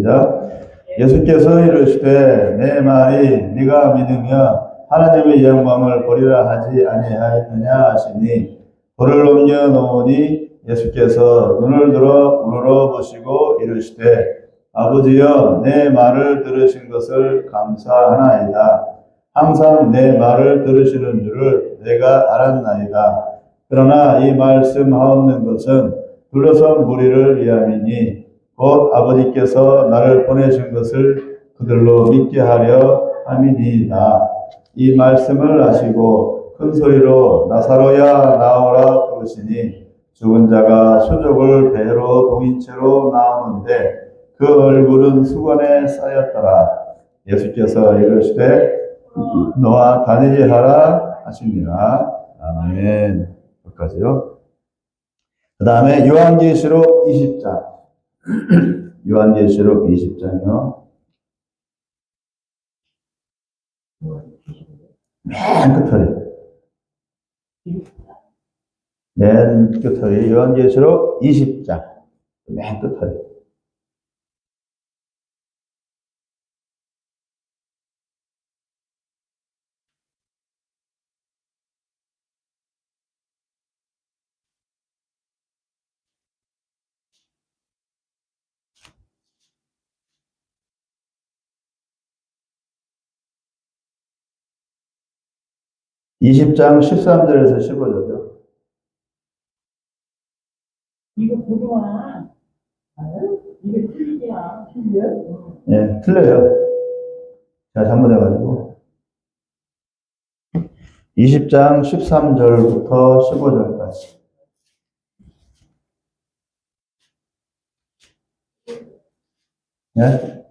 시작. 예수께서 이르시되 내 말이 네가 믿으며 하나님의 영광을 보리라 하지 아니하였느냐 하시니 돌을 넘겨 놓으니 예수께서 눈을 들어 우러러 보시고 이르시되 아버지여 내 말을 들으신 것을 감사하나이다. 항상 내 말을 들으시는 줄을 내가 알았나이다. 그러나 이 말씀하옵는 것은 둘러선 무리를 위함이니 곧 아버지께서 나를 보내신 것을 그들로 믿게 하려 함이니이다. 이 말씀을 하시고 큰 소리로 나사로야 나오라 부르시니 죽은 자가 수족을 배로 동인 채로 나오는데 그 얼굴은 수건에 쌓였더라. 예수께서 이르시되 너와 다니지 하라 하시니라. 아멘. 여기까지요. 그 다음에 요한계시록 20장. 요한계시록 20장이요. 맨 끝털이. 맨 끝털이. 요한계시록 20장. 맨 끝털이. (20장) 13절에서 15절이요. 이거 보고와. 이거 틀리지야. 틀려? 예, 틀려요. 제가 잘못해가지고. 20장 13절부터 15절까지. 예?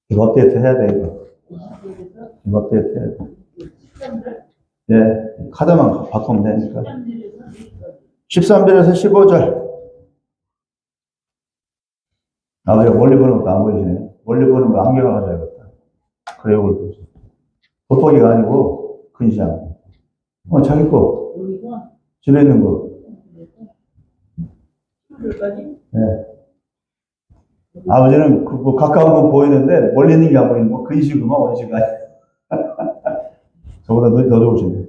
이거 업데이트 해야 돼, 이거. 이거 업데이트 해야 돼. 예, 카드만 바꾸면 되니까. 13절에서 15절. 아, 왜 멀리 보는 것도 안 보이시네. 멀리 보는 거 안경을 가져야겠다. 그래, 이걸 보지. 돋보기가 아니고, 근시안. 자기 거. 집에 있는 거. 네. 아버지는 뭐 가까운 건 보이는데, 멀리 있는 게 안 보이는 거. 근시구만, 원시가. 저보다 눈이 더 좋으시네.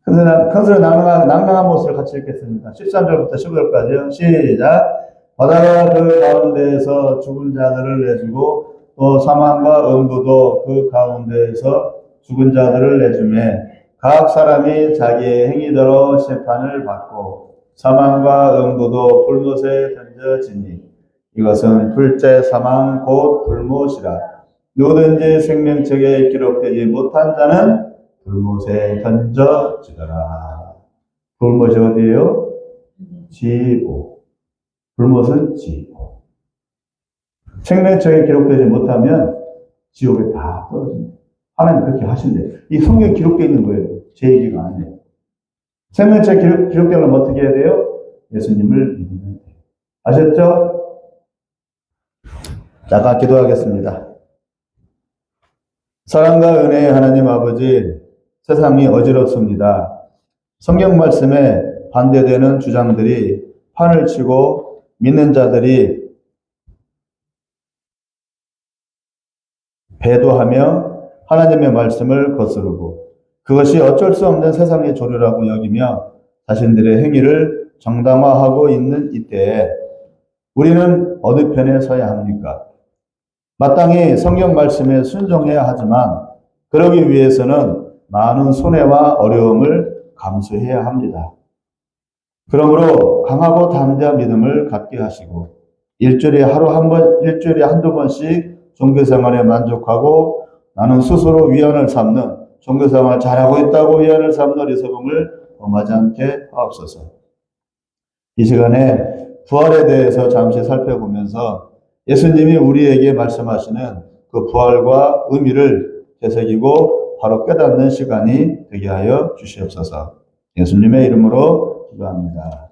큰 소리 낭낭한 모습을 같이 읽겠습니다. 13절부터 15절까지요. 시작. 바다가 그 가운데에서 죽은 자들을 내주고 또 사망과 음부도 그 가운데에서 죽은 자들을 내주매 각 사람이 자기의 행위대로 심판을 받고 사망과 음부도 불못에 던져지니 이것은 둘째 사망 곧 불못이라. 누구든지 생명책에 기록되지 못한 자는 불못에 던져지더라. 불못이 어디예요? 지옥. 불못은 지옥. 생명책에 기록되지 못하면 지옥에 다 떨어집니다. 하나님 그렇게 하신대요. 이 성경에 기록되어 있는 거예요. 제 얘기가 아니에요. 생명책에 기록되면 어떻게 해야 돼요? 예수님을 믿으면 돼요. 아셨죠? 잠깐 기도하겠습니다. 사랑과 은혜의 하나님 아버지, 세상이 어지럽습니다. 성경 말씀에 반대되는 주장들이 판을 치고 믿는 자들이 배도하며 하나님의 말씀을 거스르고 그것이 어쩔 수 없는 세상의 조류라고 여기며 자신들의 행위를 정당화하고 있는 이때에 우리는 어느 편에 서야 합니까? 마땅히 성경 말씀에 순종해야 하지만 그러기 위해서는 많은 손해와 어려움을 감수해야 합니다. 그러므로 강하고 담대한 믿음을 갖게 하시고 일주일에 한두 번씩 종교생활에 만족하고 나는 스스로 위안을 삼는 종교생활 잘하고 있다고 위안을 삼는 리서봉을 범하지 않게 하옵소서. 이 시간에 부활에 대해서 잠시 살펴보면서 예수님이 우리에게 말씀하시는 그 부활과 의미를 되새기고 바로 깨닫는 시간이 되게 하여 주시옵소서. 예수님의 이름으로 기도합니다.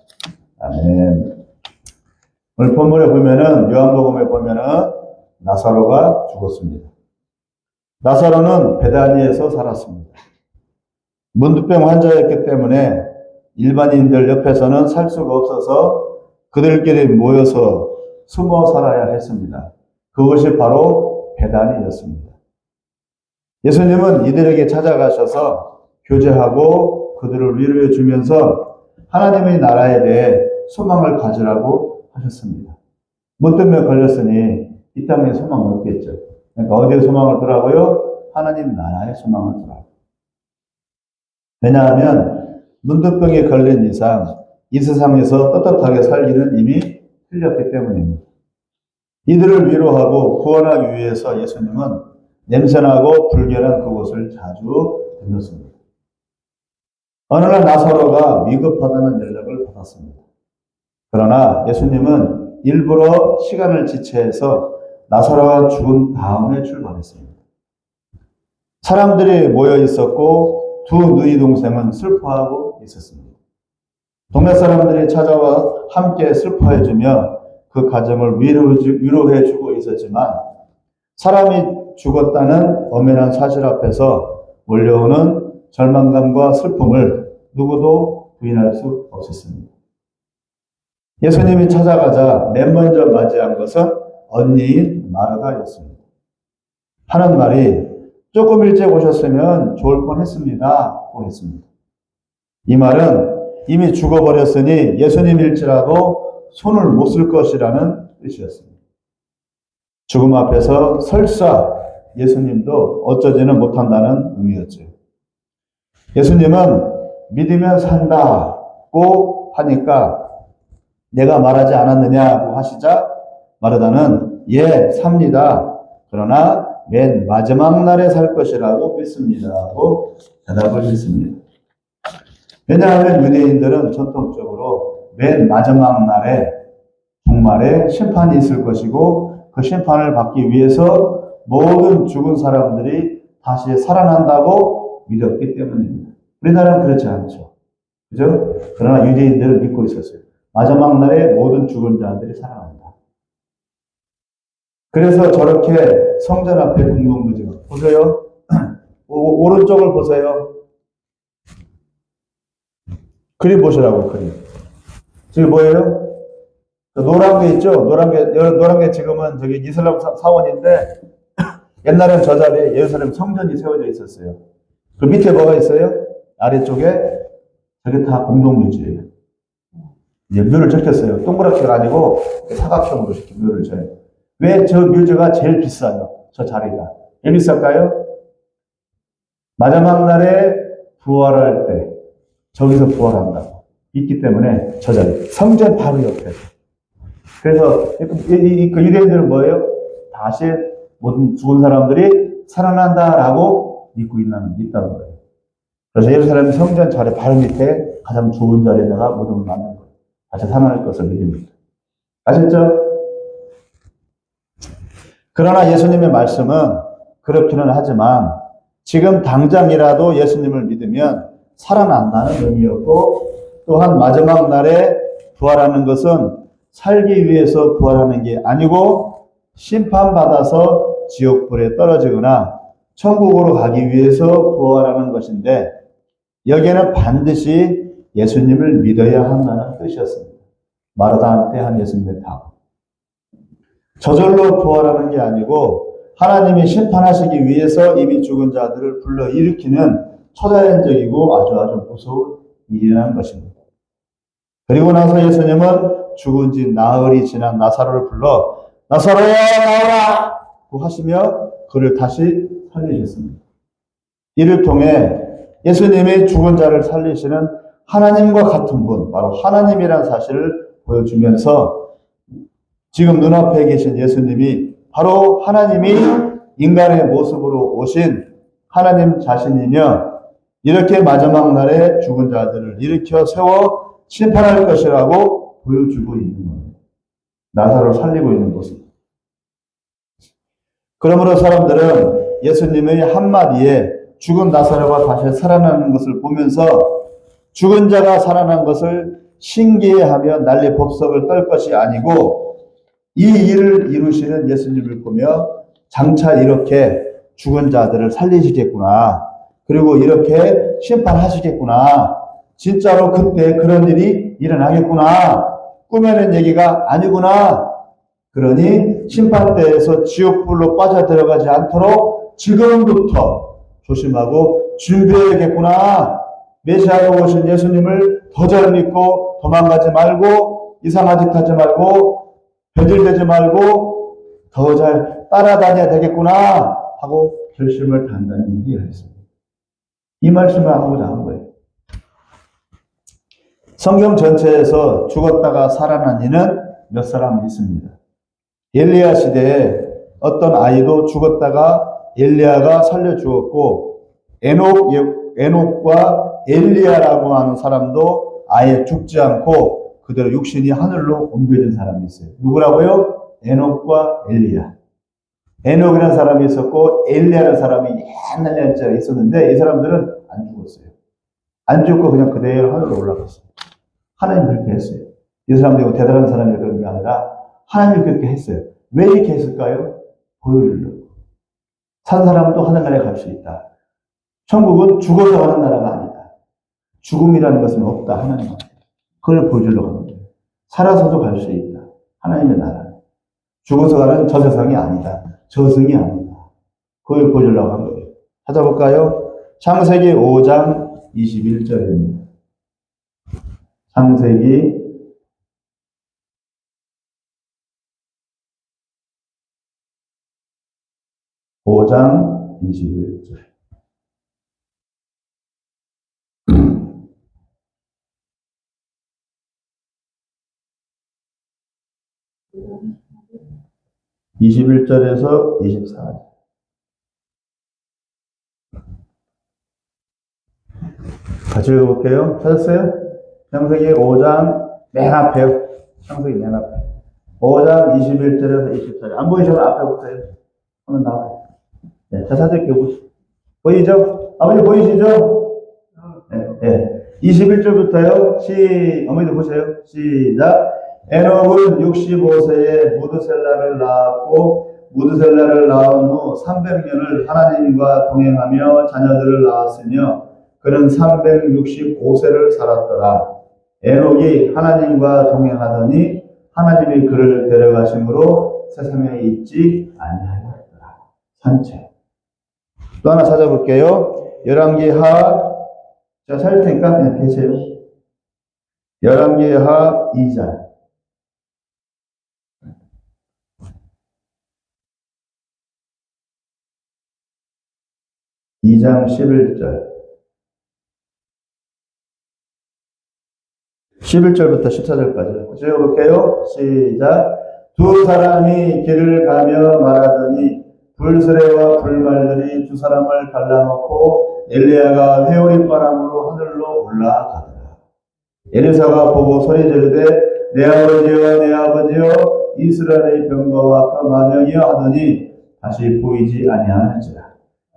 아멘. 오늘 본문에 보면은 요한복음에 보면은 나사로가 죽었습니다. 나사로는 베다니에서 살았습니다. 문두병 환자였기 때문에 일반인들 옆에서는 살 수가 없어서 그들끼리 모여서 숨어 살아야 했습니다. 그것이 바로 배단이었습니다. 예수님은 이들에게 찾아가셔서 교제하고 그들을 위로해 주면서 하나님의 나라에 대해 소망을 가지라고 하셨습니다. 뭐 때문에 걸렸으니 이 땅에 소망은 없겠죠. 그러니까 어디에 소망을 두라고요? 하나님 나라에 소망을 두라고. 왜냐하면 문둥병에 걸린 이상 이 세상에서 떳떳하게 살기는 이미 틀렸기 때문입니다. 이들을 위로하고 구원하기 위해서 예수님은 냄새나고 불결한 그곳을 자주 들렀습니다. 어느 날 나사로가 위급하다는 연락을 받았습니다. 그러나 예수님은 일부러 시간을 지체해서 나사로가 죽은 다음에 출발했습니다. 사람들이 모여 있었고 두 누이 동생은 슬퍼하고 있었습니다. 동네 사람들이 찾아와 함께 슬퍼해주며 그 가정을 위로해주고 있었지만 사람이 죽었다는 엄연한 사실 앞에서 몰려오는 절망감과 슬픔을 누구도 부인할 수 없었습니다. 예수님이 찾아가자 맨 먼저 맞이한 것은 언니인 마르다였습니다. 하는 말이 조금 일찍 오셨으면 좋을 뻔했습니다고 했습니다. 이 말은 이미 죽어버렸으니 예수님일지라도 손을 못 쓸 것이라는 뜻이었습니다. 죽음 앞에서 설사 예수님도 어쩌지는 못한다는 의미였죠. 예수님은 믿으면 산다고 하니까 내가 말하지 않았느냐고 하시자 마르다는 예, 삽니다. 그러나 맨 마지막 날에 살 것이라고 믿습니다. 하고 대답을 했습니다. 왜냐하면 유대인들은 전통적으로 맨 마지막 날에 종말에 심판이 있을 것이고 그 심판을 받기 위해서 모든 죽은 사람들이 다시 살아난다고 믿었기 때문입니다. 우리나라는 그렇지 않죠. 그죠? 그러나 유대인들은 믿고 있었어요. 마지막 날에 모든 죽은 자들이 살아난다. 그래서 저렇게 성전 앞에 공동묘지가 보세요. 오른쪽을 보세요. 그림 보시라고 그림. 지금 뭐예요? 노란 게 있죠? 노란 게 지금은 저기 이슬람 사원인데 옛날엔 저 자리에 예루살렘 성전이 세워져 있었어요. 그 밑에 뭐가 있어요? 아래쪽에 저게 다 공동묘지예요. 이제 묘를 적혔어요. 동그랗게가 아니고 사각형으로 이렇게 묘를 져요. 왜 저 묘지가 제일 비싸요? 저 자리가. 왜 비쌀까요? 마지막 날에 부활할 때 저기서 부활한다고 있기 때문에 저 자리. 성전 바로 옆에. 그래서 그 유대인들은 뭐예요? 다시 모든 죽은 사람들이 살아난다라고 믿고 있다는 거예요. 그래서 예루살렘 성전 자리 바로 밑에 가장 좋은 자리에다가 모든 걸 만든 거예요. 다시 살아날 것을 믿습니다. 아셨죠? 그러나 예수님의 말씀은 그렇기는 하지만 지금 당장이라도 예수님을 믿으면 살아난다는 의미였고 또한 마지막 날에 부활하는 것은 살기 위해서 부활하는 게 아니고 심판받아서 지옥불에 떨어지거나 천국으로 가기 위해서 부활하는 것인데 여기에는 반드시 예수님을 믿어야 한다는 뜻이었습니다. 마르다한테 한 예수님의 답. 저절로 부활하는 게 아니고 하나님이 심판하시기 위해서 이미 죽은 자들을 불러 일으키는 초자연적이고 아주 무서운 일이라는 것입니다. 그리고 나서 예수님은 죽은 지 나흘이 지난 나사로를 불러 나사로야 나오라! 고 하시며 그를 다시 살리셨습니다. 이를 통해 예수님이 죽은 자를 살리시는 하나님과 같은 분, 바로 하나님이라는 사실을 보여주면서 지금 눈앞에 계신 예수님이 바로 하나님이 인간의 모습으로 오신 하나님 자신이며 이렇게 마지막 날에 죽은 자들을 일으켜 세워 심판할 것이라고 보여주고 있는 겁니다. 나사로를 살리고 있는 모습. 그러므로 사람들은 예수님의 한마디에 죽은 나사로가 다시 살아나는 것을 보면서 죽은 자가 살아난 것을 신기해하며 난리 법석을 떨 것이 아니고 이 일을 이루시는 예수님을 보며 장차 이렇게 죽은 자들을 살리시겠구나. 그리고 이렇게 심판하시겠구나. 진짜로 그때 그런 일이 일어나겠구나. 꾸며낸 얘기가 아니구나. 그러니 심판대에서 지옥불로 빠져들어가지 않도록 지금부터 조심하고 준비해야겠구나. 메시아로 오신 예수님을 더 잘 믿고 도망가지 말고 이상한 짓 하지 말고 변질되지 말고 더 잘 따라다녀야 되겠구나 하고 결심을 단단히 해야 했습니다. 이 말씀을 하고자 한 거예요. 성경 전체에서 죽었다가 살아난 이는 몇 사람이 있습니다. 엘리야 시대에 어떤 아이도 죽었다가 엘리야가 살려주었고 에녹과 엘리야라고 하는 사람도 아예 죽지 않고 그대로 육신이 하늘로 옮겨진 사람이 있어요. 누구라고요? 에녹과 엘리야. 에녹이라는 사람이 있었고 엘리야라는 사람이 옛날에 있었는데 이 사람들은 안 죽었어요. 안 죽고 그냥 그대로 하늘로 올라갔어요. 하나님 그렇게 했어요. 이 사람들이 대단한 사람이 그런 게 아니라 하나님이 그렇게 했어요. 왜 이렇게 했을까요? 보여주려고. 산 사람도 하늘나라에 갈 수 있다. 천국은 죽어서 가는 나라가 아니다. 죽음이라는 것은 없다. 하나님한테. 그걸 보여주려고 하는 거예요. 살아서도 갈 수 있다. 하나님의 나라. 죽어서 가는 저 세상이 아니다. 저승이 아니다. 그걸 보여주려고 한 거예요. 찾아볼까요? 창세기 5장 21절입니다. 창세기 5장 21절. (21절에서) 24절. 같이 읽어볼게요. 찾았어요? 창세기 5장 맨 앞에요. 창세기 맨 앞에. 5장 21절에서 24절. 안 보이시면 앞에 보세요. 한번 나와요. 네, 자, 찾을게요. 보이죠? 아버지 보이시죠? 네, 네. 21절부터요. 어머니도 보세요. 시작. 에녹은 65세에 무드셀라를 낳았고 무드셀라를 낳은 후 300년을 하나님과 동행하며 자녀들을 낳았으며 그는 365세를 살았더라. 에녹이 하나님과 동행하더니 하나님이 그를 데려가심으로 세상에 있지 아니하였더라. 산책. 또 하나 찾아볼게요. 열왕기하, 제가 찾을 테니까 그냥 계세요. 열왕기하 2장. 2장 11절. 11절부터 14절까지. 읽어볼게요. 시작. 두 사람이 길을 가며 말하더니 불스레와 불말들이 두 사람을 갈라놓고 엘리야가 회오리바람으로 하늘로 올라가더라. 엘리사가 보고 소리 지르되 내 아버지여 내 아버지여 이스라엘의 병거와 그 만명이여 하더니 다시 보이지 아니하는지라.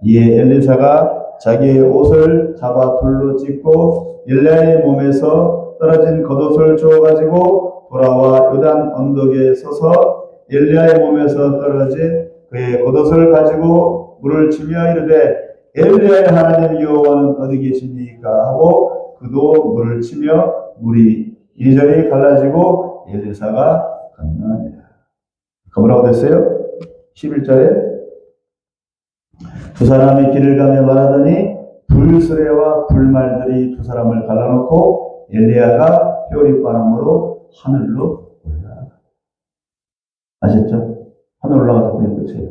이에 엘리사가 자기의 옷을 잡아 돌로 찢고 엘리야의 몸에서 떨어진 겉옷을 주워가지고 돌아와 요단 언덕에 서서 엘리야의 몸에서 떨어진 그의 겉옷을 가지고 물을 치며 이르되 엘리야의 하나님 여호와는 어디 계시니까 하고 그도 물을 치며 물이 이리저리 갈라지고 엘리사가 건너니라. 그 뭐라고 됐어요? 11절에 두 사람이 길을 가며 말하더니 불수레와 불말들이 두 사람을 갈라놓고 엘리야가 회오리바람으로 하늘로 올라가. 아셨죠? 하늘 올라가다 보니 끝이에요.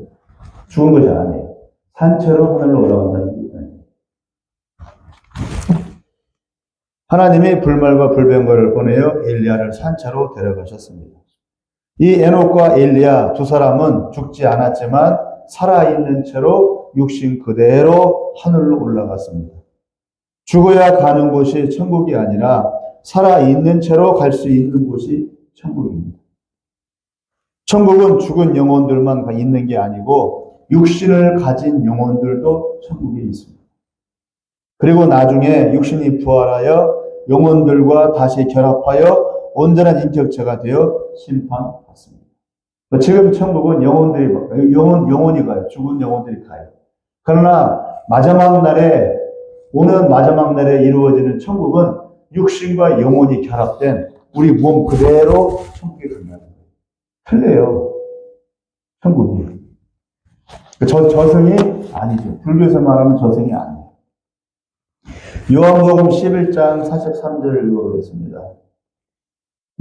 죽은 것이 아니에요. 산채로 하늘로 올라간다는 얘기예요. 하나님이 불말과 불병거를 보내어 엘리야를 산채로 데려가셨습니다. 이 에녹과 엘리야 두 사람은 죽지 않았지만 살아있는 채로 육신 그대로 하늘로 올라갔습니다. 죽어야 가는 곳이 천국이 아니라 살아있는 채로 갈 수 있는 곳이 천국입니다. 천국은 죽은 영혼들만 있는 게 아니고 육신을 가진 영혼들도 천국에 있습니다. 그리고 나중에 육신이 부활하여 영혼들과 다시 결합하여 온전한 인격체가 되어 심판받습니다. 지금 천국은 영혼이 가요. 죽은 영혼들이 가요. 그러나 오는 마지막 날에 이루어지는 천국은 육신과 영혼이 결합된 우리 몸 그대로 천국에 간다는 거예요. 틀려요. 천국이. 저승이 아니죠. 불교에서 말하는 저승이 아니에요. 요한복음 11장 43절을 읽어보겠습니다.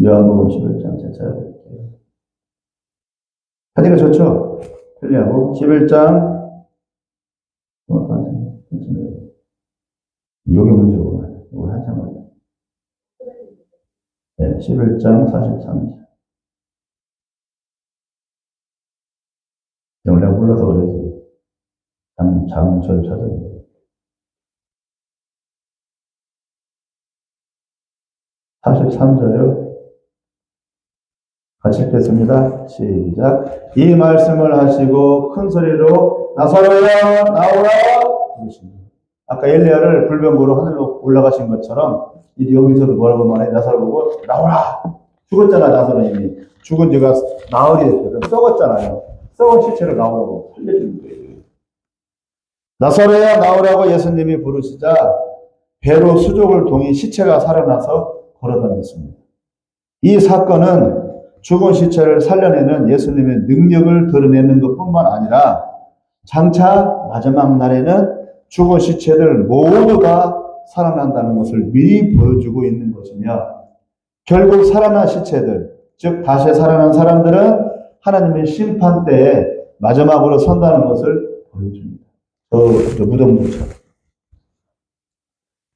요한복음 11장 제가 찾아드릴게요. 하니까 좋죠? 틀리하고 11장 이게 문제구나. 이거 한참 걸려. 네, 11장 43절. 내가 몰라서 그러지. 장문처럼 찾아요. (43절요) 같이 읽겠습니다. 시작. 이 말씀을 하시고 큰 소리로 나사로야 나오라 부르십니다. 아까 엘리야를 불병거로 하늘로 올라가신 것처럼 이제 여기서도 뭐라고 말해? 나사로 보고 나오라. 죽었잖아. 나사로님이 죽은 지가 나흘이 됐거든. 썩었잖아요. 썩은 시체로 나오라고 살려주는 거예요. 나사로야 나오라고 예수님이 부르시자 배로 수족을 동이 시체가 살아나서 걸어다녔습니다. 이 사건은 죽은 시체를 살려내는 예수님의 능력을 드러내는 것뿐만 아니라 장차 마지막 날에는 죽은 시체들 모두 다 살아난다는 것을 미리 보여주고 있는 것이며, 결국 살아난 시체들, 즉 다시 살아난 사람들은 하나님의 심판 때에 마지막으로 선다는 것을 보여줍니다. 저 무덤들처럼.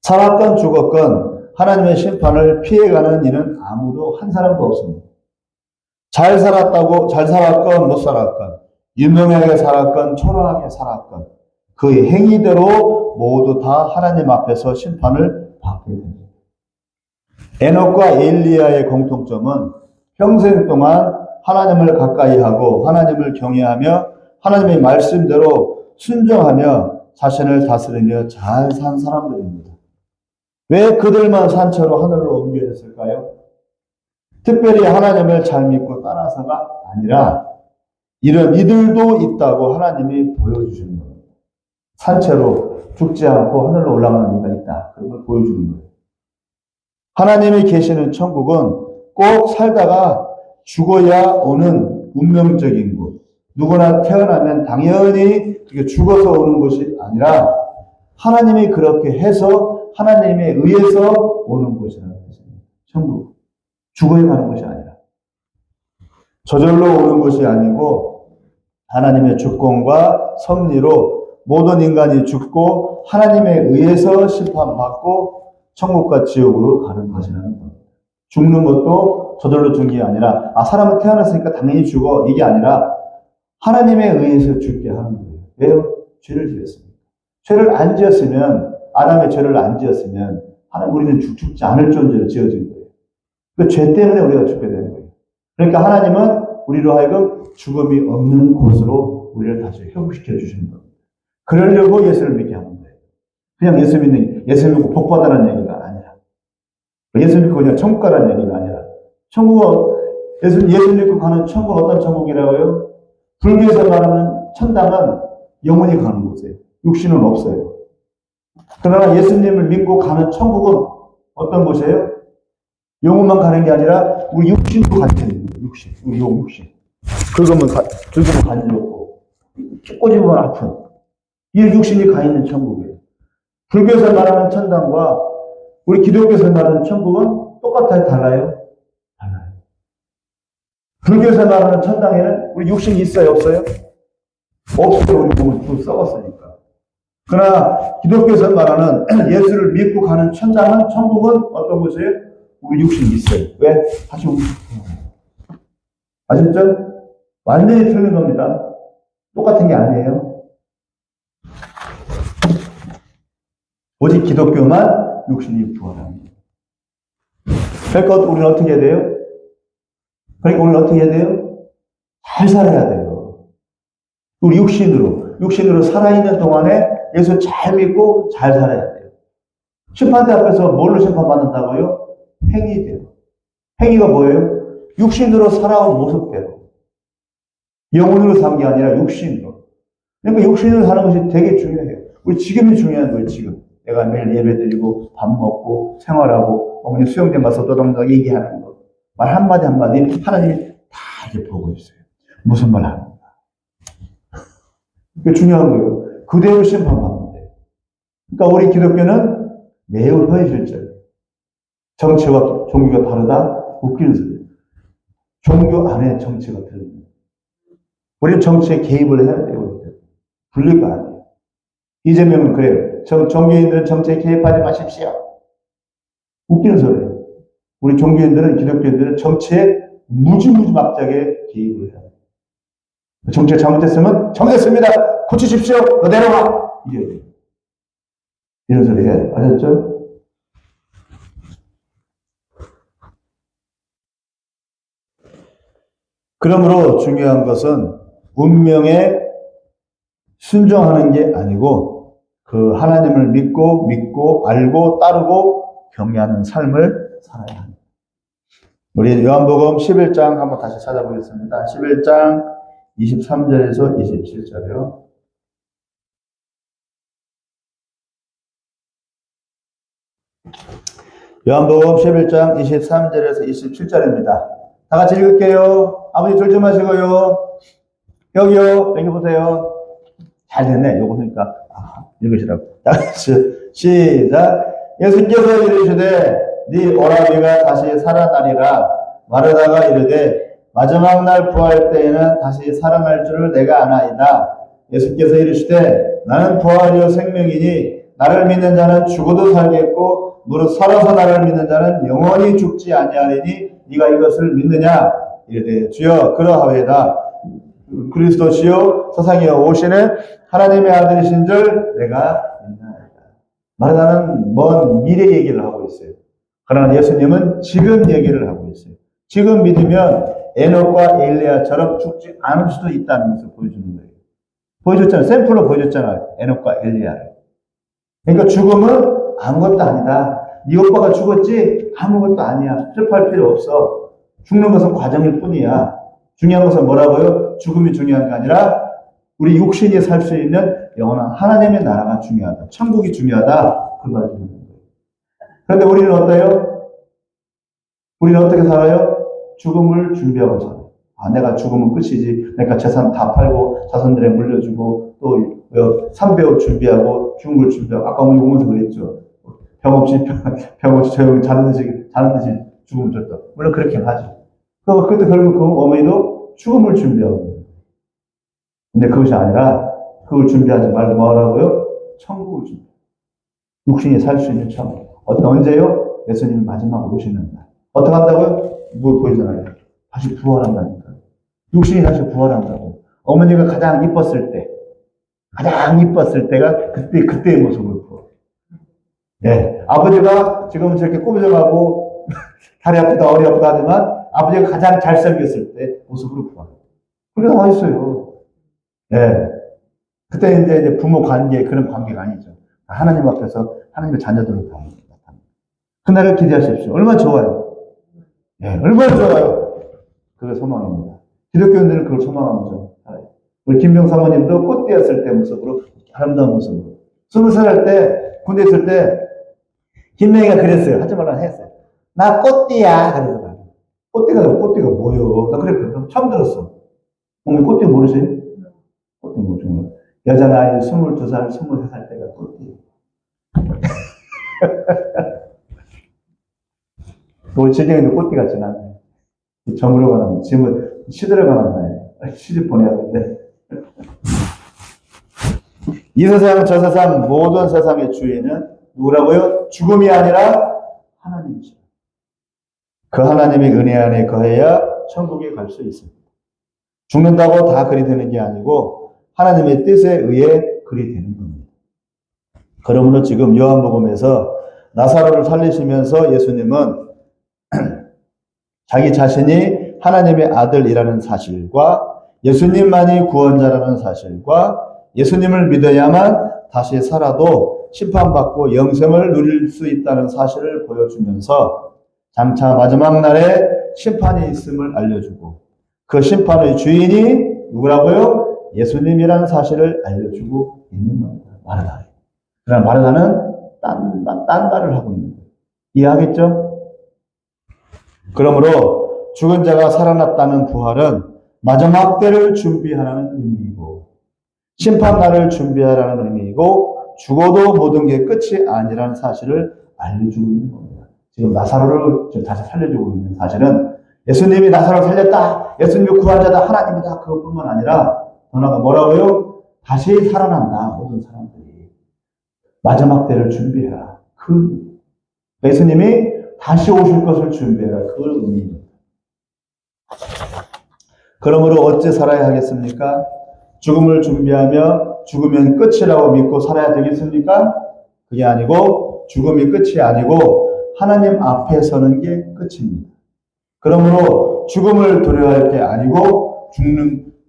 살았건 죽었건 하나님의 심판을 피해가는 이는 아무도 한 사람도 없습니다. 잘 살았건 못 살았건, 유명하게 살았건 초라하게 살았건 그의 행위대로 모두 다 하나님 앞에서 심판을 받게 됩니다. 에녹과 엘리야의 공통점은 평생 동안 하나님을 가까이 하고 하나님을 경외하며 하나님의 말씀대로 순종하며 자신을 다스리며 잘 산 사람들입니다. 왜 그들만 산채로 하늘로 옮겨졌을까요? 특별히 하나님을 잘 믿고 따라서가 아니라 이런 이들도 있다고 하나님이 보여주시는 겁니다. 산채로 죽지 않고 하늘로 올라가는 이가 있다. 그런 걸 보여주는 거예요. 하나님이 계시는 천국은 꼭 살다가 죽어야 오는 운명적인 곳. 누구나 태어나면 당연히 죽어서 오는 것이 아니라 하나님이 그렇게 해서 하나님에 의해서 오는 곳이라는 뜻입니다. 천국. 죽어야 가는 것이 아니라. 저절로 오는 것이 아니고 하나님의 주권과 섭리로 모든 인간이 죽고 하나님에 의해서 심판받고 천국과 지옥으로 가는 것이라는 겁니다. 죽는 것도 저절로 죽는 게 아니라 사람은 태어났으니까 당연히 죽어 이게 아니라 하나님에 의해서 죽게 하는 거예요. 왜요? 죄를 지었습니다. 죄를 안 지었으면 아담의 죄를 안 지었으면 우리는 죽지 않을 존재로 지어진 거예요. 그 죄 때문에 우리가 죽게 되는 거예요. 그러니까 하나님은 우리로 하여금 죽음이 없는 곳으로 우리를 다시 회복시켜 주시는 겁니다. 그러려고 예수를 믿게 하는 거예요. 그냥 예수 믿고 복 받아라는 얘기가 아니라, 예수 믿고 그냥 천국 가라는 얘기가 아니라, 천국은 예수 믿고 가는 천국은 어떤 천국이라고요? 불교에서 말하는 천당은 영혼이 가는 곳이에요. 육신은 없어요. 그러나 예수님을 믿고 가는 천국은 어떤 곳이에요? 영혼만 가는 게 아니라 우리 육신도 같이 있는 거예요. 우리 육신. 긁으면 간지럽고 꼬집으면 아픈 이 육신이 가 있는 천국이에요. 불교에서 말하는 천당과 우리 기독교에서 말하는 천국은 똑같아요? 달라요? 달라요. 불교에서 말하는 천당에는 우리 육신이 있어요? 없어요? 없어요. 우리 몸은 썩었으니까. 그러나 기독교에서 말하는 예수를 믿고 가는 천국은 어떤 곳이에요? 우리 육신이 있어요. 왜? 다시 우리 아셨죠? 완전히 틀린 겁니다. 똑같은 게 아니에요. 오직 기독교만 육신이 부활합니다. 그러니까 우리는 어떻게 해야 돼요? 잘 살아야 돼요. 우리 육신으로 살아있는 동안에 예수 잘 믿고 잘 살아야 돼요. 심판대 앞에서 뭘로 심판받는다고요? 행위대로. 행위가 뭐예요? 육신으로 살아온 모습대로. 영혼으로 산 게 아니라 육신으로. 그러니까 육신으로 사는 것이 되게 중요해요. 우리 지금이 중요한 거예요, 지금. 내가 매일 예배 드리고 밥 먹고 생활하고 어머니 수영장 가서 도당도당 얘기하는 거. 말 한마디 한마디 하나님이 다 이제 보고 있어요. 무슨 말 하는가. 그게 중요한 거예요. 그대로 심판받는 거예요. 그러니까 우리 기독교는 매우 현실적이에요. 정치와 종교가 다르다? 웃기는 소리예요. 종교 안에 정치가 들어있는. 우리는 정치에 개입을 해야 돼요. 분리가 아니에요. 이재명은 그래요. 종교인들은 정치에 개입하지 마십시오. 웃기는 소리예요. 우리 종교인들은, 기독교인들은 정치에 무지막지하게 개입을 해야 돼요. 정치가 잘못됐으면 잘못됐습니다. 고치십시오. 너 내려가. 이래야 돼요. 이런 소리 해야 돼요. 아셨죠? 그러므로 중요한 것은 운명에 순종하는 게 아니고 그 하나님을 믿고 알고 따르고 경외하는 삶을 살아야 합니다. 우리 요한복음 11장 한번 다시 찾아보겠습니다. 11장 23절에서 27절이요. 요한복음 11장 23절에서 27절입니다. 다 같이 읽을게요. 아버지 졸지 마시고요. 여기요. 여기 보세요. 잘 됐네. 요거 보니까. 읽으시라고. 다 같이 시작. 예수께서 이르시되 네 오라비가 다시 살아나리라 마르다가 이르되 마지막 날 부활 때에는 다시 살아날 줄을 내가 아나이다. 예수께서 이르시되 나는 부활이요 생명이니 나를 믿는 자는 죽어도 살겠고 무릇 살아서 나를 믿는 자는 영원히 죽지 아니하리니 네가 이것을 믿느냐? 이르되 주여 그러하외다. 그리스도시요 세상에 오시는 하나님의 아들이신 줄 내가 믿나이다. 마르다는 먼 미래 얘기를 하고 있어요. 그러나 예수님은 지금 얘기를 하고 있어요. 지금 믿으면 에녹과 엘리야처럼 죽지 않을 수도 있다는 것을 보여주는 거예요. 보여줬잖아요. 샘플로 보여줬잖아요. 에녹과 엘리야를. 그러니까 죽음은 아무것도 아니다. 네 오빠가 죽었지? 아무것도 아니야. 슬퍼할 필요 없어. 죽는 것은 과정일 뿐이야. 중요한 것은 뭐라고요? 죽음이 중요한 게 아니라 우리 육신이 살 수 있는 영원한 하나님의 나라가 중요하다. 천국이 중요하다. 그 말을 주는 거예요. 그런데 우리는 어때요? 우리는 어떻게 살아요? 죽음을 준비하고 살아요. 내가 죽으면 끝이지. 그러니까 재산 다 팔고 자손들에 물려주고 또 3배옷 준비하고 죽은 걸 준비하고 아까 어머니 오면서 그랬죠. 병 없이 조용히 자는 듯이 죽음을 줬다. 물론 그렇게 하죠. 그때 결국 그 어머니도 죽음을 준비하고. 근데 그것이 아니라 그걸 준비하지 말고 뭐하라고요? 천국을 준비. 육신이 살 수 있는 천국. 언제요? 예수님이 마지막 오시는 날. 어떻게 한다고요? 뭐 보이잖아요. 다시 부활한다니까. 육신이 다시 부활한다고. 어머니가 가장 이뻤을 때가 그때의 모습을 보여. 네. 아버지가 지금은 저렇게 꾸겨져가고 다리 아프다 어리 아프다 하지만 아버지가 가장 잘생겼을 때 모습으로 부활. 그게 다 어딨어요. 네. 그때 이제 부모 관계, 그런 관계가 아니죠. 하나님 앞에서 하나님의 자녀들을 다 나타납니다. 그날을 기대하십시오. 얼마나 좋아요. 네. 얼마나 좋아요. 그게 소망입니다. 기독교인들은 그걸 소망하면서 살아요. 우리 김병 사모님도 꽃띠였을 때 모습으로, 아름다운 모습으로. 20살 할 때, 군대 있을 때, 김명희가 그랬어요. 하지 말라 했어요. 나 꽃띠야. 그러더라고요. 꽃띠가 뭐요? 나 그랬거든. 처음 들었어. 어머니 꽃띠 모르세요? 꽃띠 모르시는 거. 여자 나이 22살, 23살 때가 꽃띠. 우리 지경이도 꽃띠 같진 않네. 점으로 가는, 짐을 시들어 가는 날. 시집 보내야 되는데. 이 세상, 저 세상, 모든 세상의 주인은 누구라고요? 죽음이 아니라 하나님이죠. 그 하나님의 은혜 안에 거해야 천국에 갈 수 있습니다. 죽는다고 다 그리 되는 게 아니고 하나님의 뜻에 의해 그리 되는 겁니다. 그러므로 지금 요한복음에서 나사로를 살리시면서 예수님은 자기 자신이 하나님의 아들이라는 사실과 예수님만이 구원자라는 사실과 예수님을 믿어야만 다시 살아도 심판받고 영생을 누릴 수 있다는 사실을 보여주면서 장차 마지막 날에 심판이 있음을 알려주고 그 심판의 주인이 누구라고요? 예수님이라는 사실을 알려주고 있는 겁니다. 마르다. 그러나 마르다는 딴 말을 하고 있는 거예요. 이해하겠죠? 그러므로 죽은 자가 살아났다는 부활은 마지막 때를 준비하라는 의미이고 심판날을 준비하라는 의미이고 죽어도 모든 게 끝이 아니라는 사실을 알려주고 있는 겁니다. 지금 나사로를 지금 다시 살려주고 있는 사실은 예수님이 나사로를 살렸다. 예수님이 구원자다. 하나님이다. 그것뿐만 아니라 더 나아가 뭐라고요? 다시 살아난다. 모든 사람들이. 마지막 때를 준비해라. 예수님이 다시 오실 것을 준비해라. 그걸 의미합니다. 그러므로 어찌 살아야 하겠습니까? 죽음을 준비하며 죽으면 끝이라고 믿고 살아야 되겠습니까? 그게 아니고 죽음이 끝이 아니고 하나님 앞에 서는 게 끝입니다. 그러므로 죽음을 두려워할 게 아니고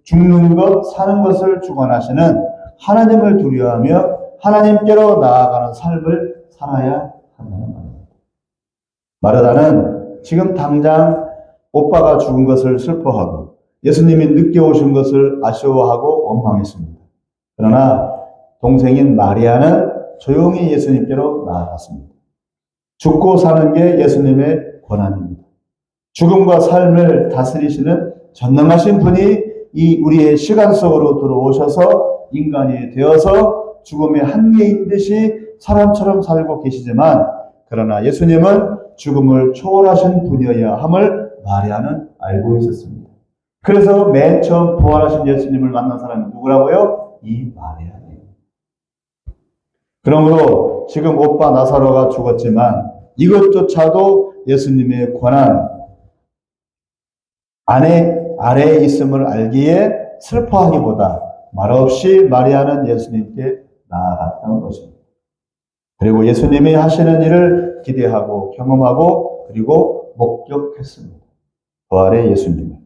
죽는 것, 사는 것을 주관하시는 하나님을 두려워하며 하나님께로 나아가는 삶을 살아야 한다는 말입니다. 마르다는 지금 당장 오빠가 죽은 것을 슬퍼하고 예수님이 늦게 오신 것을 아쉬워하고 원망했습니다. 그러나 동생인 마리아는 조용히 예수님께로 나아갔습니다. 죽고 사는 게 예수님의 권한입니다. 죽음과 삶을 다스리시는 전능하신 분이 이 우리의 시간 속으로 들어오셔서 인간이 되어서 죽음의 한계인 듯이 사람처럼 살고 계시지만 그러나 예수님은 죽음을 초월하신 분이어야 함을 마리아는 알고 있었습니다. 그래서 맨 처음 부활하신 예수님을 만난 사람이 누구라고요? 이 마리아예요. 그러므로 지금 오빠 나사로가 죽었지만 이것조차도 예수님의 권한 아래에 있음을 알기에 슬퍼하기보다 말없이 마리아는 예수님께 나아갔던 것입니다. 그리고 예수님이 하시는 일을 기대하고 경험하고 그리고 목격했습니다. 부활의 예수님.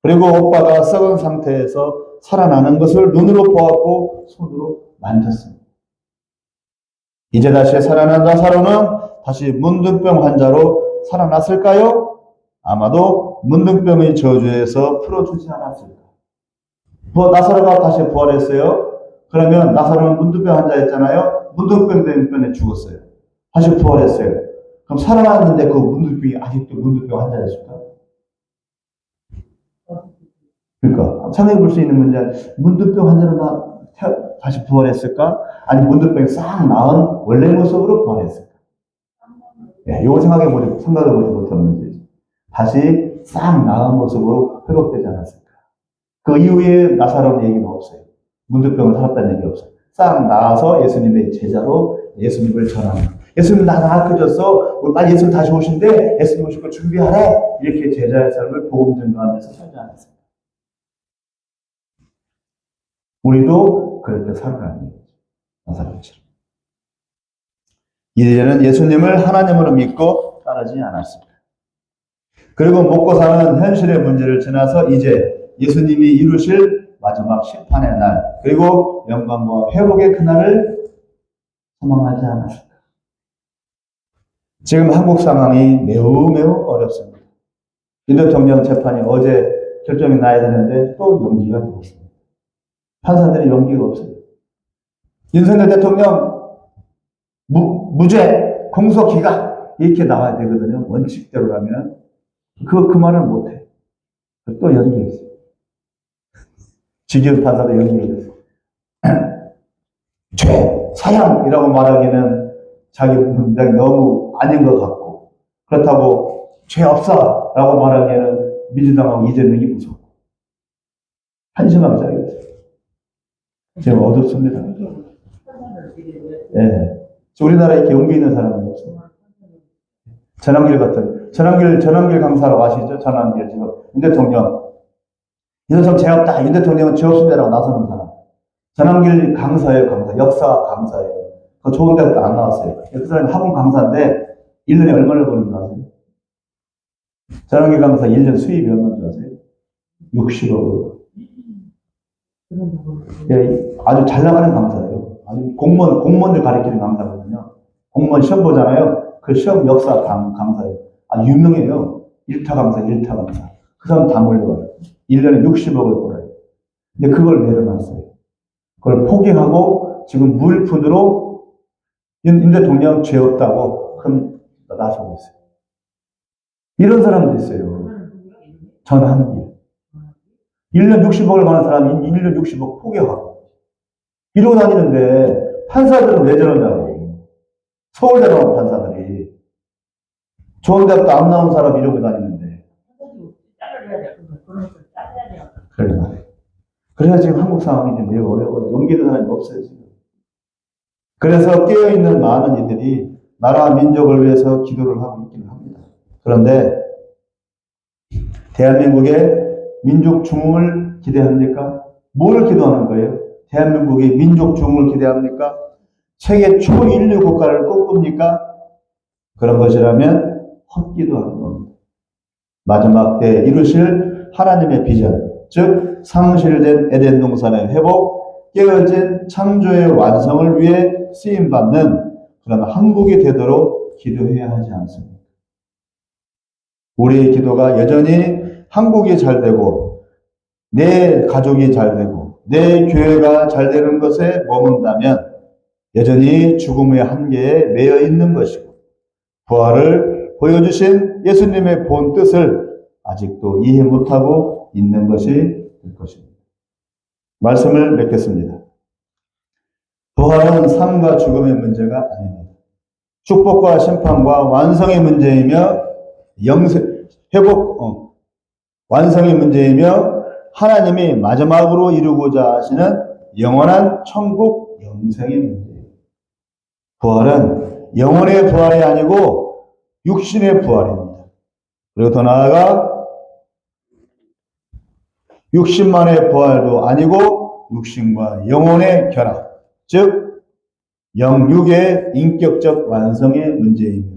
그리고 오빠가 썩은 상태에서 살아나는 것을 눈으로 보았고 손으로 만졌습니다. 이제 다시 살아난 나사로는 다시 문둥병 환자로 살아났을까요? 아마도 문둥병의 저주에서 풀어주지 않았을까. 나사로가 다시 부활했어요. 그러면 나사로는 문둥병 환자였잖아요. 문둥병 때문에 죽었어요. 다시 부활했어요. 그럼 살아났는데 그 문둥병이 아직도 문둥병 환자였을까? 그러니까 생각해 볼 수 있는 문제, 문둥병 환자로 다시 부활했을까? 아니 문둥병이 싹 나은 원래 모습으로 부활했을까? 예, 이거 생각해 보지 못한 문제죠. 다시 싹 나은 모습으로 회복되지 않았을까? 그 이후에 나사로는 얘기는 없어요. 문둥병을 살았다는 얘기 없어요. 싹 나아서 예수님의 제자로 예수님을 전하는. 예수님 나 나아졌어. 빨리 예수님 다시 오신대. 예수님 오실 거 준비하래. 이렇게 제자의 삶을 복음 전도하면서 살지 않았습니다. 우리도 그럴 때 살아가는 거죠. 나사로처럼. 이제는 예수님을 하나님으로 믿고 따르지 않았습니다. 그리고 먹고 사는 현실의 문제를 지나서 이제 예수님이 이루실 마지막 심판의 날, 그리고 영광과 회복의 그날을 소망하지 않았을까. 지금 한국 상황이 매우 어렵습니다. 윤 대통령 재판이 어제 결정이 나야 되는데 또 연기가 되고 있습니다. 판사들이 연기가 없어요. 윤석열 대통령 무죄, 공소 기각 이렇게 나와야 되거든요. 원칙대로라면 그 말은 못해. 또 연기했어요. 지기현 판사도 연기했어요. 죄, 사형이라고 말하기는 자기 문장이 너무 아닌 것 같고 그렇다고 죄 없어라고 말하기에는 민주당하고 이재명이 무섭고 한심하게 자기였어요. 지금 어둡습니다. 네. 우리나라에 이렇게 용기 있는 사람은 없어요. 전환길 강사라고 아시죠? 전환길 지금 윤 대통령 죄 없다. 윤 대통령은 죄 없습니다라고 나서는 사람. 전환길 강사예요, 강사. 역사 강사예요. 그 좋은 대학도 안 나왔어요. 그 사람이 학원 강사인데 1년에 얼마를 버는 줄 아세요? 전환길 강사 1년 수입이 얼마인 줄 아세요? 60억. 예, 아주 잘 나가는 강사예요. 아주 공무원들 가르치는 강사거든요. 공무원 시험 보잖아요. 그 시험 역사 강사예요. 유명해요. 1타 강사. 그 사람 다 몰려와요. 1년에 60억을 벌어요. 근데 그걸 내려놨어요. 그걸 포기하고 지금 무일푼으로 윤 대통령 죄 없다고 그럼 나서고 있어요. 이런 사람도 있어요. 전한기. 1년 60억을 받는 사람이 1년 60억 포기하고 이러고 다니는데 판사들은 왜 저러냐고. 서울대 나온 판사들이 좋은 대학도 안 나온 사람 이러고 다니는데 그래 말이에요. 그래서 지금 한국 상황이 좀 매우 어려워요. 용기는 사람이 없어요 지금. 그래서 깨어있는 많은 이들이 나라 민족을 위해서 기도를 하고 있기는 합니다. 그런데 대한민국의 민족 중흥을 기대합니까? 뭘 기도하는 거예요? 대한민국의 민족 중흥을 기대합니까? 세계 초인류 국가를 꿈꿉니까? 그런 것이라면 헛기도하는 겁니다. 마지막 때 이루실 하나님의 비전, 즉 상실된 에덴 동산의 회복, 깨어진 창조의 완성을 위해 쓰임받는 그런 한국이 되도록 기도해야 하지 않습니까? 우리의 기도가 여전히 한국이 잘 되고 내 가족이 잘 되고 내 교회가 잘 되는 것에 머문다면 여전히 죽음의 한계에 매여 있는 것이고 부활을 보여주신 예수님의 본 뜻을 아직도 이해 못하고 있는 것이 될 것입니다. 말씀을 맺겠습니다. 부활은 삶과 죽음의 문제가 아닙니다. 축복과 심판과 완성의 문제이며 완성의 문제이며 하나님이 마지막으로 이루고자 하시는 영원한 천국 영생의 문제예요. 부활은 영혼의 부활이 아니고 육신의 부활입니다. 그리고 더 나아가 육신만의 부활도 아니고 육신과 영혼의 결합, 즉 영육의 인격적 완성의 문제이며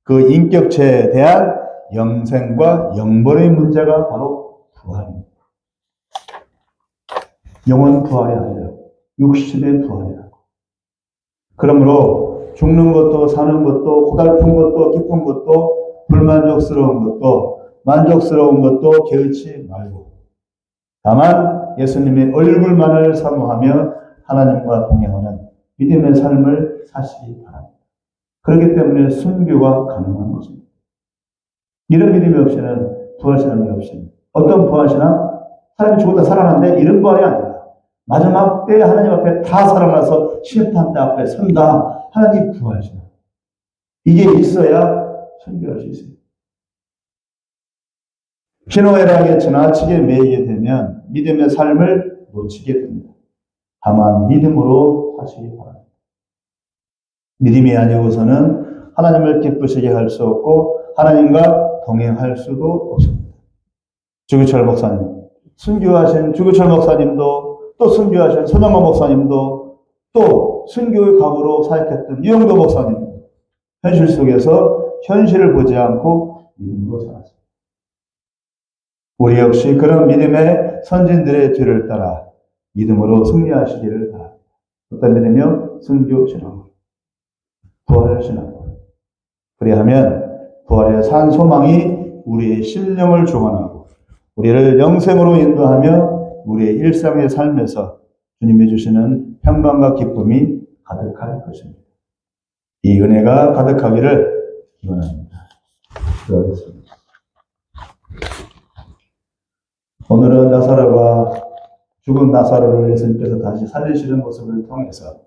그 인격체에 대한 영생과 영벌의 문제가 바로 부활입니다. 영혼 부활이 아니라 육신의 부활이라고. 그러므로 죽는 것도 사는 것도 고달픈 것도 기쁜 것도 불만족스러운 것도 만족스러운 것도 개의치 말고 다만 예수님의 얼굴만을 사모하며 하나님과 동행하는 믿음의 삶을 사시기 바랍니다. 그렇기 때문에 순교가 가능한 것입니다. 이런 믿음이 없이는 부활신앙이 없이는 어떤 부활신앙? 사람이 죽었다 살아났는데 이런 부활이 아니라 마지막 때 하나님 앞에 다 살아나서 심판대 앞에 선다. 하나님 부활신앙. 이게 있어야 순교할 수 있어요. 희노애락에 지나치게 매이게 되면 믿음의 삶을 놓치게 됩니다. 다만 믿음으로 하시기 바랍니다. 믿음이 아니고서는 하나님을 기쁘시게 할 수 없고 하나님과 동행할 수도 없습니다. 주기철 목사님, 순교하신 주기철 목사님도 또 순교하신 손영만 목사님도 또 순교의 각오로 사역했던 이영도 목사님도 현실 속에서 현실을 보지 않고 믿음으로 살았습니다. 우리 역시 그런 믿음의 선진들의 뒤를 따라 믿음으로 승리하시기를 바랍니다. 어떤 믿음이요? 순교신앙, 부활신앙. 그리하면 부활의 산 소망이 우리의 심령을 조관하고 우리를 영생으로 인도하며 우리의 일상의 삶에서 주님이 주시는 평강과 기쁨이 가득할 것입니다. 이 은혜가 가득하기를 기원합니다. 기도하겠습니다. 오늘은 나사로가 죽은 나사로를 예수님께서 다시 살리시는 모습을 통해서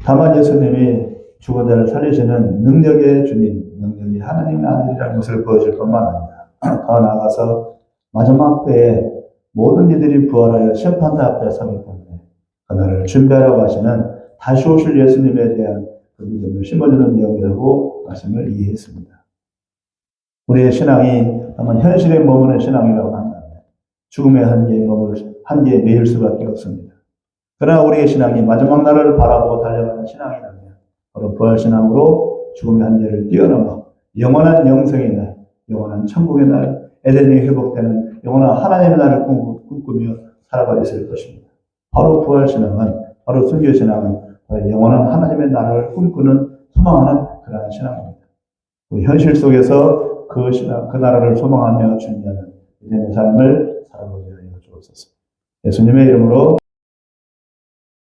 다만 예수님이 죽은 자를 살리시는 능력의 주님, 능력이 하나님의 아들이라는 것을 보여줄 뿐만 아니라 더 나아가서 마지막 때에 모든 이들이 부활하여 심판대 앞에 서기 때문에 그날을 준비하라고 하시는 다시 오실 예수님에 대한 그 믿음을 심어주는 내용이라고 말씀을 이해했습니다. 우리의 신앙이 다만 현실에 머무는 신앙이라고 한다면 죽음의 한계에 매일 수밖에 없습니다. 그러나 우리의 신앙이 마지막 날을 바라보고 달려가는 신앙이라면 바로 부활신앙으로 죽음의 한계를 뛰어넘어 영원한 영생의 날, 영원한 천국의 날, 에덴이 회복되는 영원한 하나님의 날을 꿈꾸며 살아가 있을 것입니다. 바로 부활신앙은, 바로 순교신앙은 영원한 하나님의 나라를 꿈꾸는 소망하는 그러한 신앙입니다. 우리 현실 속에서 그 신앙, 그 나라를 소망하며 준비하는 믿음의 삶을 살아보게 하여 주옵소서. 예수님의 이름으로